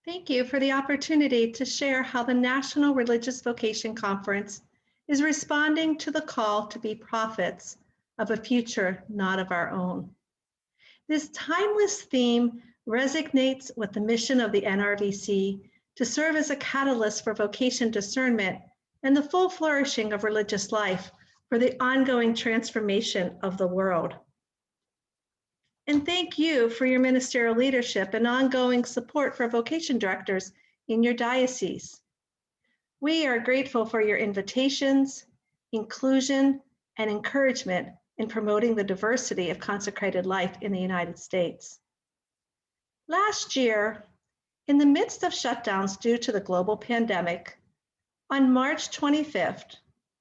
Thank you for the opportunity to share how the National Religious Vocation Conference is responding to the call to be prophets of a future not of our own. This timeless theme resonates with the mission of the NRVC to serve as a catalyst for vocation discernment and the full flourishing of religious life for the ongoing transformation of the world. And thank you for your ministerial leadership and ongoing support for vocation directors in your diocese. We are grateful for your invitations, inclusion, and encouragement in promoting the diversity of consecrated life in the United States. Last year, in the midst of shutdowns due to the global pandemic, on March 25th,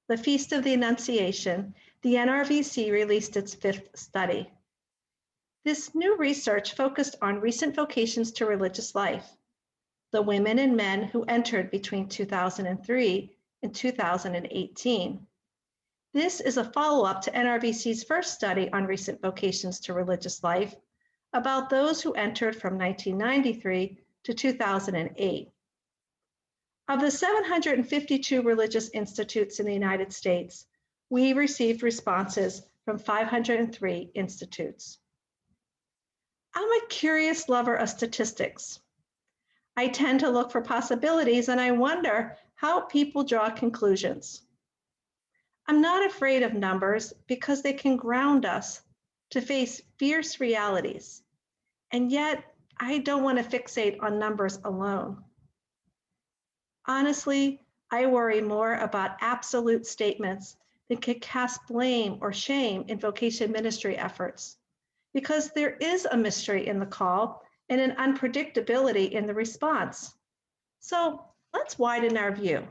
the Feast of the Annunciation, the NRVC released its 5th study. This new research focused on recent vocations to religious life, the women and men who entered between 2003 and 2018. This is a follow-up to NRVC's first study on recent vocations to religious life about those who entered from 1993 to 2008. Of the 752 religious institutes in the United States, we received responses from 503 institutes. I'm a curious lover of statistics. I tend to look for possibilities and I wonder how people draw conclusions. I'm not afraid of numbers because they can ground us to face fierce realities. And yet, I don't want to fixate on numbers alone. Honestly, I worry more about absolute statements that could cast blame or shame in vocation ministry efforts, because there is a mystery in the call and an unpredictability in the response. So let's widen our view.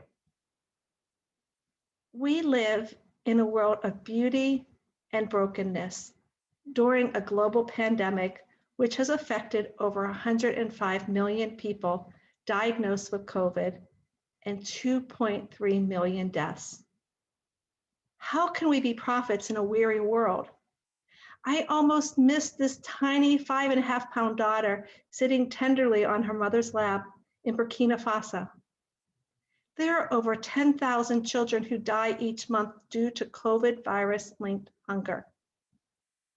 We live in a world of beauty and brokenness during a global pandemic, which has affected over 105 million people diagnosed with COVID and 2.3 million deaths. How can we be prophets in a weary world? I almost missed this tiny 5.5-pound daughter sitting tenderly on her mother's lap in Burkina Faso. There are over 10,000 children who die each month due to COVID virus-linked hunger.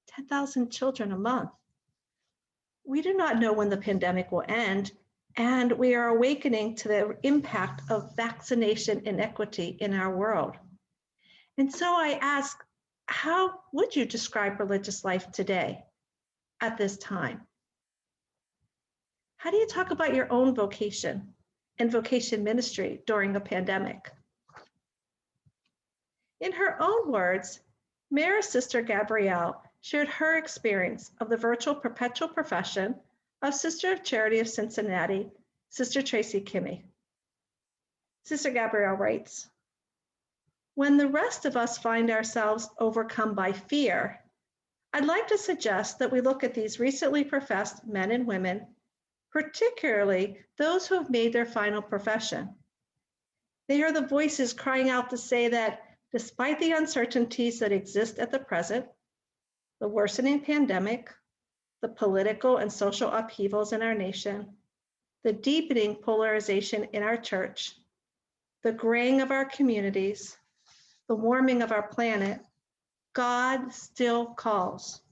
10,000 children a month. We do not know when the pandemic will end, and we are awakening to the impact of vaccination inequity in our world. And so I ask, how would you describe religious life today at this time? How do you talk about your own vocation and vocation ministry during a pandemic? In her own words, Mayor's sister Gabrielle shared her experience of the virtual perpetual profession of Sister of Charity of Cincinnati, Sister Tracy Kimmy. Sister Gabrielle writes, when the rest of us find ourselves overcome by fear, I'd like to suggest that we look at these recently professed men and women, particularly those who have made their final profession. They are the voices crying out to say that despite the uncertainties that exist at the present, the worsening pandemic, the political and social upheavals in our nation, the deepening polarization in our church, the graying of our communities, the warming of our planet, God still calls.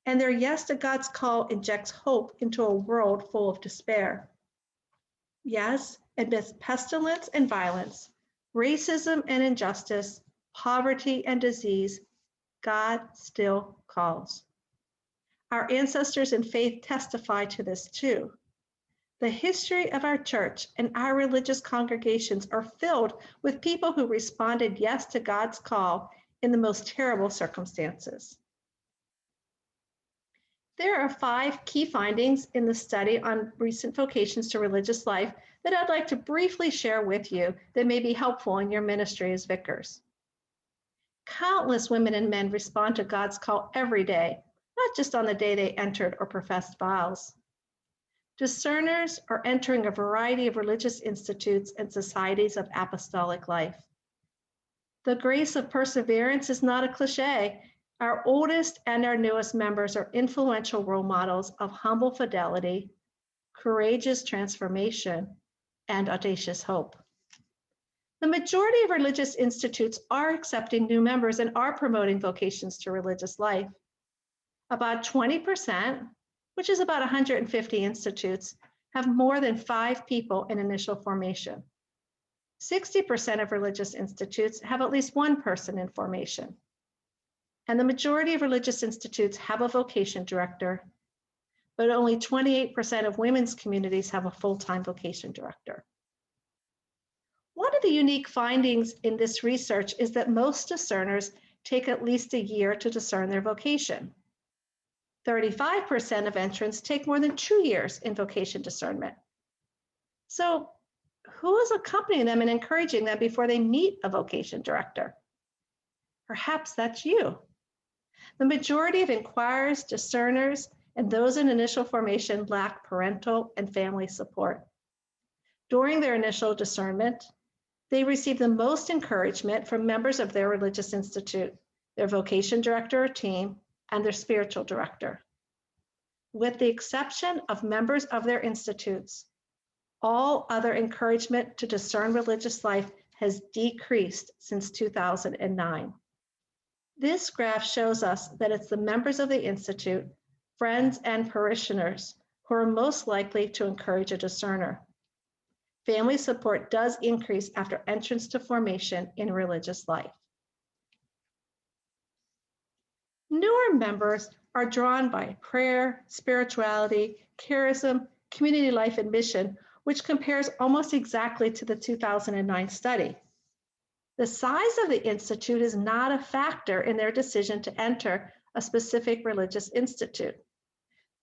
And their yes to God's call injects hope into a world full of despair. Yes, amidst pestilence and violence, racism and injustice, poverty and disease, God still calls. Our ancestors in faith testify to this too. The history of our church and our religious congregations are filled with people who responded yes to God's call in the most terrible circumstances. There are 5 key findings in the study on recent vocations to religious life that I'd like to briefly share with you that may be helpful in your ministry as vicars. Countless women and men respond to God's call every day, not just on the day they entered or professed vows. Discerners are entering a variety of religious institutes and societies of apostolic life. The grace of perseverance is not a cliche. Our oldest and our newest members are influential role models of humble fidelity, courageous transformation, and audacious hope. The majority of religious institutes are accepting new members and are promoting vocations to religious life. About 20%, which is about 150 institutes, have more than 5 people in initial formation. 60% of religious institutes have at least 1 person in formation. And the majority of religious institutes have a vocation director, but only 28% of women's communities have a full-time vocation director. One of the unique findings in this research is that most discerners take at least a year to discern their vocation. 35% of entrants take more than 2 years in vocation discernment. So who is accompanying them and encouraging them before they meet a vocation director? Perhaps that's you. The majority of inquirers, discerners, and those in initial formation lack parental and family support. During their initial discernment, they receive the most encouragement from members of their religious institute, their vocation director or team, and their spiritual director. With the exception of members of their institutes, all other encouragement to discern religious life has decreased since 2009. This graph shows us that it's the members of the institute, friends, and parishioners who are most likely to encourage a discerner. Family support does increase after entrance to formation in religious life. Newer members are drawn by prayer, spirituality, charism, community life, and mission, which compares almost exactly to the 2009 study. The size of the institute is not a factor in their decision to enter a specific religious institute.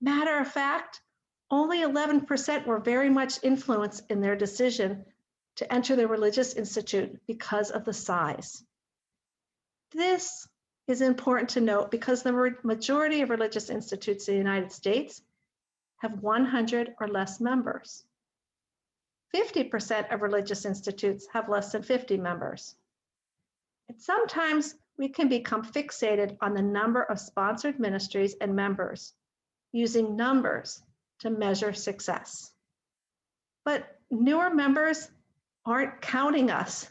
Matter of fact, only 11% were very much influenced in their decision to enter the religious institute because of the size. This is important to note because the majority of religious institutes in the United States have 100 or less members. 50% of religious institutes have less than 50 members. And sometimes we can become fixated on the number of sponsored ministries and members, using numbers to measure success. But newer members aren't counting us.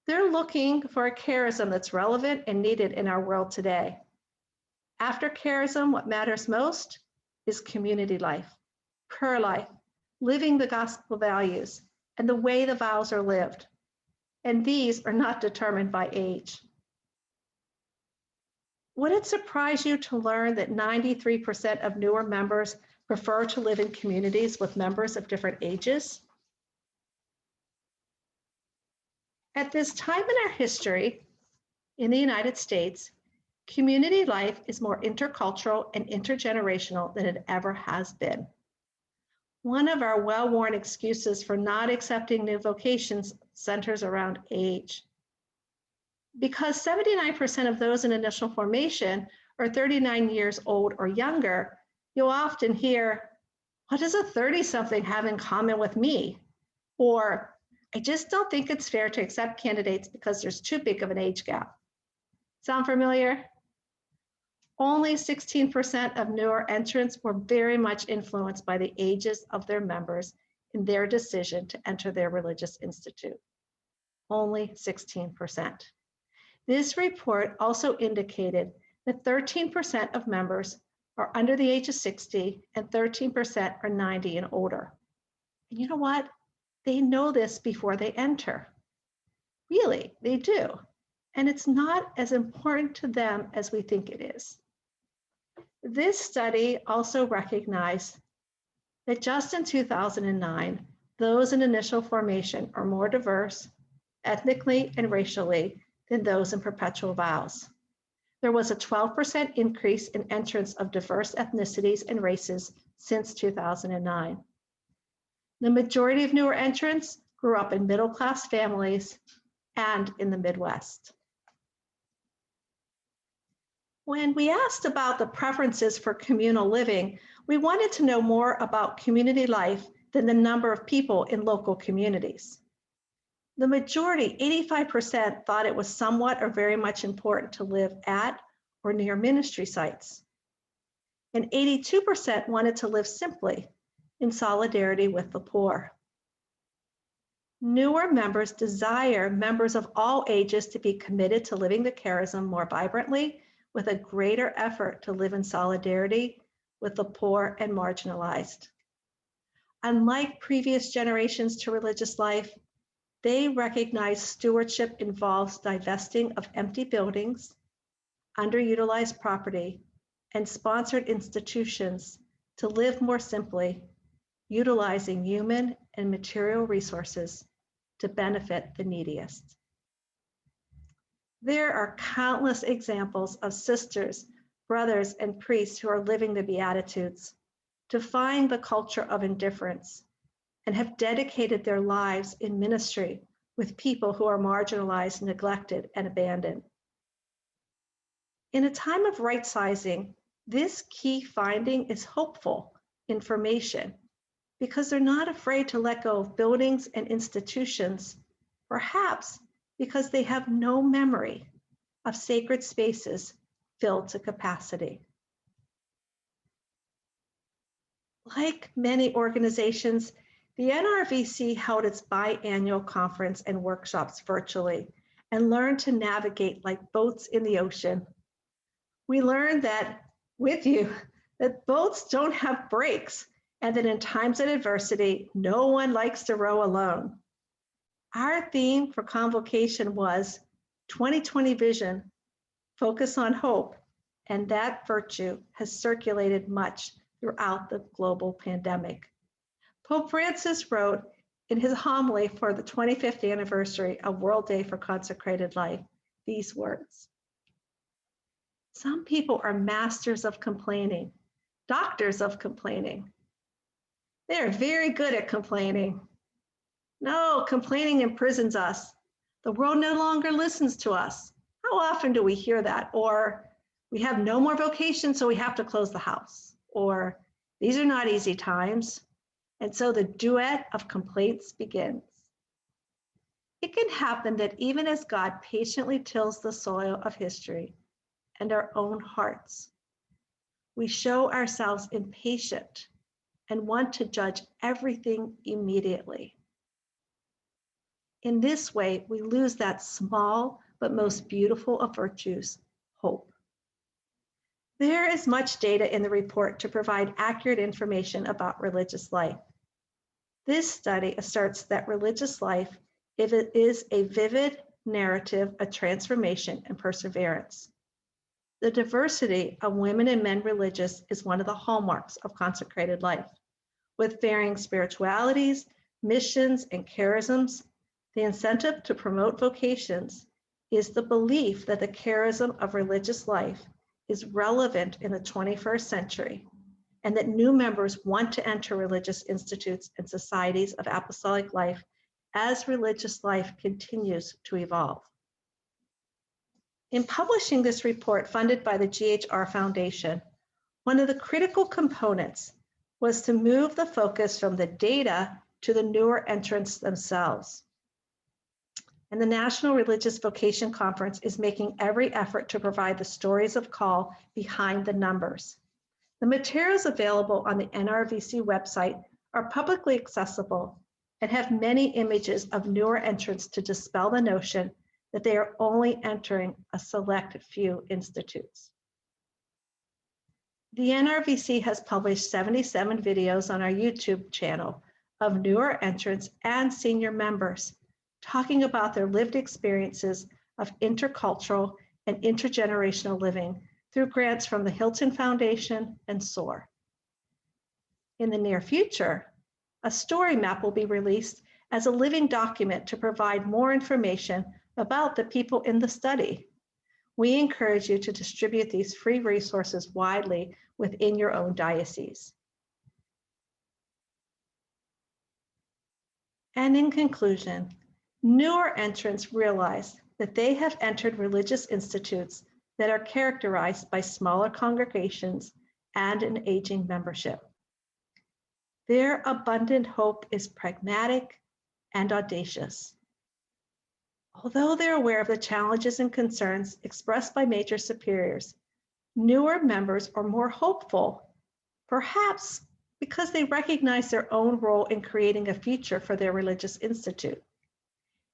They're looking for a charism that's relevant and needed in our world today. After charism, what matters most is community life, prayer life, living the gospel values, and the way the vows are lived. And these are not determined by age. Would it surprise you to learn that 93% of newer members prefer to live in communities with members of different ages? At this time in our history in the United States, community life is more intercultural and intergenerational than it ever has been. One of our well-worn excuses for not accepting new vocations centers around age. Because 79% of those in initial formation are 39 years old or younger, you'll often hear, "What does a 30-something have in common with me?" Or, "I just don't think it's fair to accept candidates because there's too big of an age gap." Sound familiar? Only 16% of newer entrants were very much influenced by the ages of their members in their decision to enter their religious institute. Only 16%. This report also indicated that 13% of members are under the age of 60 and 13% are 90 and older. And you know what? They know this before they enter. Really, they do. And it's not as important to them as we think it is. This study also recognized that just in 2009, those in initial formation are more diverse, ethnically and racially, than those in perpetual vows. There was a 12% increase in entrants of diverse ethnicities and races since 2009. The majority of newer entrants grew up in middle-class families and in the Midwest. When we asked about the preferences for communal living, we wanted to know more about community life than the number of people in local communities. The majority, 85%, thought it was somewhat or very much important to live at or near ministry sites. And 82% wanted to live simply, in solidarity with the poor. Newer members desire members of all ages to be committed to living the charism more vibrantly, with a greater effort to live in solidarity with the poor and marginalized. Unlike previous generations to religious life, they recognize stewardship involves divesting of empty buildings, underutilized property, and sponsored institutions to live more simply, utilizing human and material resources to benefit the neediest. There are countless examples of sisters, brothers, and priests who are living the Beatitudes, defying the culture of indifference, and have dedicated their lives in ministry with people who are marginalized, neglected, and abandoned. In a time of right-sizing, this key finding is hopeful information because they're not afraid to let go of buildings and institutions, perhaps because they have no memory of sacred spaces filled to capacity. Like many organizations, the NRVC held its biannual conference and workshops virtually and learned to navigate like boats in the ocean. We learned that with you, that boats don't have brakes, and that in times of adversity, no one likes to row alone. Our theme for Convocation was 2020 Vision, Focus on Hope, and that virtue has circulated much throughout the global pandemic. Pope Francis wrote in his homily for the 25th anniversary of World Day for Consecrated Life these words: "Some people are masters of complaining, doctors of complaining. They are very good at complaining. No, complaining imprisons us. The world no longer listens to us. How often do we hear that? Or we have no more vocation, so we have to close the house. Or these are not easy times. And so the duet of complaints begins. It can happen that even as God patiently tills the soil of history and our own hearts, we show ourselves impatient and want to judge everything immediately. In this way, we lose that small but most beautiful of virtues, hope. There is much data in the report to provide accurate information about religious life. This study asserts that religious life is a vivid narrative of transformation and perseverance. The diversity of women and men religious is one of the hallmarks of consecrated life. With varying spiritualities, missions, and charisms, the incentive to promote vocations is the belief that the charism of religious life is relevant in the 21st century, and that new members want to enter religious institutes and societies of apostolic life as religious life continues to evolve. In publishing this report funded by the GHR Foundation, one of the critical components was to move the focus from the data to the newer entrants themselves. And the National Religious Vocation Conference is making every effort to provide the stories of call behind the numbers. The materials available on the NRVC website are publicly accessible and have many images of newer entrants to dispel the notion that they are only entering a select few institutes. The NRVC has published 77 videos on our YouTube channel of newer entrants and senior members talking about their lived experiences of intercultural and intergenerational living through grants from the Hilton Foundation and SOAR. In the near future, a story map will be released as a living document to provide more information about the people in the study. We encourage you to distribute these free resources widely within your own diocese. And in conclusion, newer entrants realize that they have entered religious institutes that are characterized by smaller congregations and an aging membership. Their abundant hope is pragmatic and audacious. Although they're aware of the challenges and concerns expressed by major superiors, newer members are more hopeful, perhaps because they recognize their own role in creating a future for their religious institute.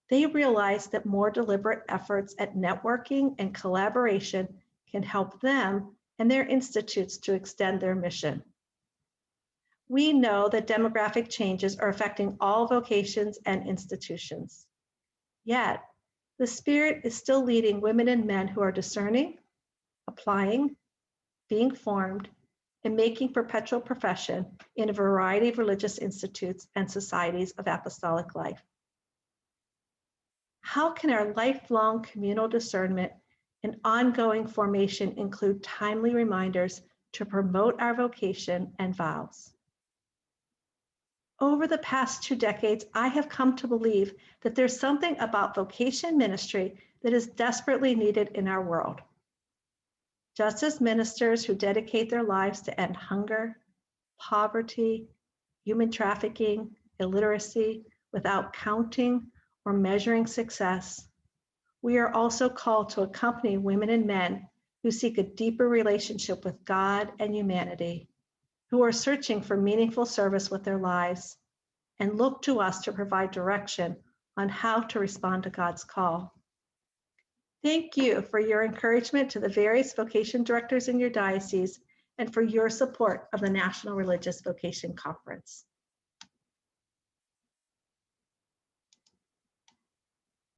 They realize that more deliberate efforts at networking and collaboration can help them and their institutes to extend their mission. We know that demographic changes are affecting all vocations and institutions. Yet, the Spirit is still leading women and men who are discerning, applying, being formed, and making perpetual profession in a variety of religious institutes and societies of apostolic life. How can our lifelong communal discernment and ongoing formation include timely reminders to promote our vocation and vows? Over the past 2 decades, I have come to believe that there's something about vocation ministry that is desperately needed in our world. Just as ministers who dedicate their lives to end hunger, poverty, human trafficking, illiteracy, without counting or measuring success, we are also called to accompany women and men who seek a deeper relationship with God and humanity, who are searching for meaningful service with their lives, and look to us to provide direction on how to respond to God's call. Thank you for your encouragement to the various vocation directors in your diocese and for your support of the National Religious Vocation Conference.